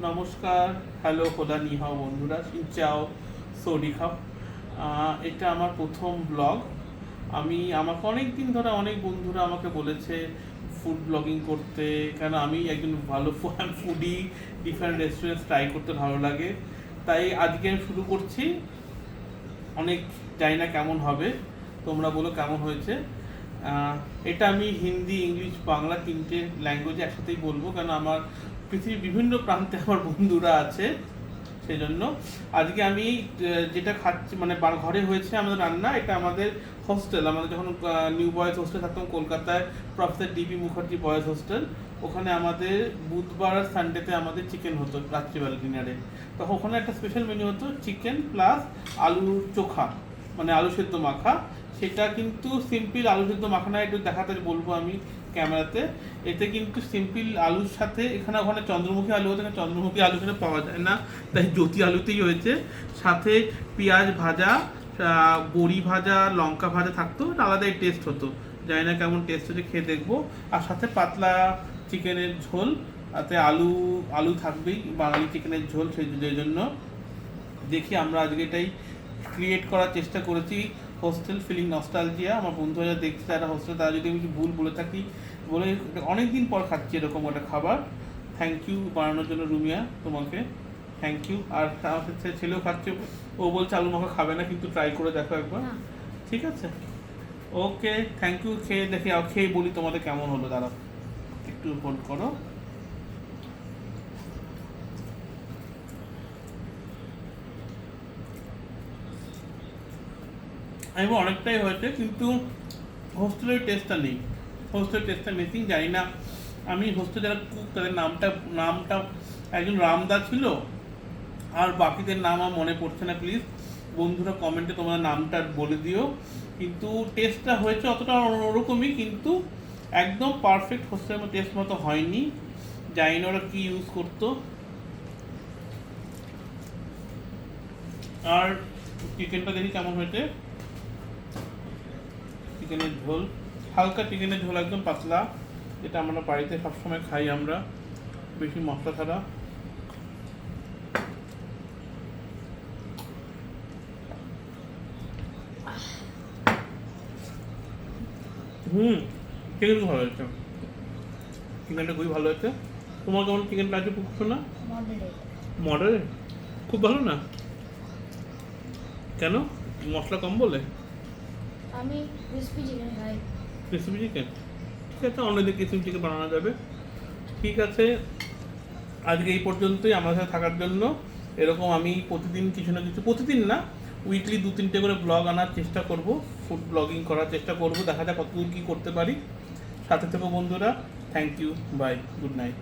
নমস্কার, হ্যালো, খোদা নিহাও বন্ধুরা, চিনচাও সৌরিখাও। এটা আমার প্রথম ব্লগ। আমাকে অনেক দিন ধরে অনেক বন্ধুরা আমাকে বলেছে ফুড ব্লগিং করতে, কেন আমি একজন ভালো ফুডি, ডিফারেন্ট রেস্টুরেন্টস ট্রাই করতে ভালো লাগে। তাই আজকে আমি শুরু করছি। অনেক জানি না কেমন হবে, তোমরা বলো কেমন হয়েছে। এটা আমি হিন্দি, ইংলিশ, বাংলা তিনটে ল্যাঙ্গুয়েজে একসাথেই বলবো, কারণ আমার পৃথিবীর বিভিন্ন প্রান্তে আমার বন্ধুরা আছে। সেই জন্য আজকে আমি যেটা খাচ্ছি, মানে ঘরে হয়েছে আমাদের রান্না। এটা আমাদের হোস্টেল, আমাদের যখন নিউ বয়েজ হোস্টেল থাকতাম কলকাতায়, professor DB Mukherjee boys hostel, ওখানে আমাদের বুধবার আর সানডেতে আমাদের চিকেন হতো রাত্রিবেলা ডিনারে। তখন ওখানে একটা স্পেশাল মেনু হতো চিকেন প্লাস আলুর চোখা, মানে আলু সেদ্ধ মাখা। সেটা কিন্তু সিম্পল আলু সেদ্ধ মাখা না, একটু দেখাতে বলবো আমি ক্যামেরাতে। এতে কিন্তু সিম্পল আলুর সাথে, এখানে ওখানে চন্দ্রমুখী আলু হতো, চন্দ্রমুখী আলু এখানে পাওয়া যায় না, তাই জ্যোতি আলুতেই হয়েছে। সাথে পেঁয়াজ ভাজা, বড়ি ভাজা, লঙ্কা ভাজা থাকতো, আলাদাই টেস্ট হতো। জানি না কেমন টেস্ট হচ্ছে, খেয়ে দেখবো। আর সাথে পাতলা চিকেনের ঝোল, তাতে আলু আলু থাকবেই, বাঙালি চিকেনের ঝোল, সেই জন্য দেখি আমরা আজকে এটাই ক্রিয়েট করার চেষ্টা করেছি। Hostel feeling nostalgia. আমার বন্ধুরা দেখছে তারা হোস্টেল, তারা যদি আমি কিছু ভুল বলে থাকি বলে, অনেক দিন পর খাচ্ছি এরকম একটা খাবার। থ্যাংক ইউ বানানোর জন্য রুমিয়া, তোমাকে থ্যাংক ইউ। আর আমার ছেলেও খাচ্ছে, ও বলছে আলু মাখা খাবে না, কিন্তু ট্রাই করে দেখো একবার, ঠিক আছে? ওকে, থ্যাংক ইউ। খেয়ে দেখি, খেয়ে বলি তোমাদের কেমন হলো। দাঁড়াও একটু হোল্ড করো। আমি অনেকটাই হয়েছে, কিন্তু হোস্টেলের টেস্টটা নেই। হোস্টেলের টেস্টটা মিসিং, জানি না। আমি হোস্টেল যারা কুক তাদের নামটা একজন রামদা ছিল, আর বাকিদের নাম আমার মনে পড়ছে না। প্লিজ বন্ধুরা কমেন্টে তোমার নামটা বলে দিও। কিন্তু টেস্টটা হয়েছে অতটা ওরকমই, কিন্তু একদম পারফেক্ট হোস্টেলের টেস্ট মতো হয়নি। জানি না ওরা কী ইউজ করতো। আর চিকেনটা দেখি কেমন হয়েছে। চিকেনের ঝোল, হালকা চিকেনের ঝোল, একদম পাতলা, যেটা আমরা বাড়িতে সবসময় খাই আমরা, বেশি মশলা ছাড়া। চিকেন খুব ভালো হয়েছে, চিকেনটা খুবই ভালো হয়েছে। তোমার কেমন চিকেন লাগছে পুকুর না? মডারেট, খুব ভালো না? কেন, মশলা কম বলে? আমি ক্রিসপি চিকেন খাই। ক্রিসপি চিকেন, ঠিক আছে, অন্যদিন ক্রিসপি চিকেন বানানো যাবে। ঠিক আছে, আজকে এই পর্যন্তই। আমার সাথে থাকার জন্য। এরকম আমি প্রতিদিন কিছু না কিছু, প্রতিদিন না, উইকলি 2-3টে করে ব্লগ আনার চেষ্টা করব, ফুড ব্লগিং করার চেষ্টা করব, দেখা যাক কতদূর কী করতে পারি। সাথে থেকো বন্ধুরা। Thank you, bye, good night.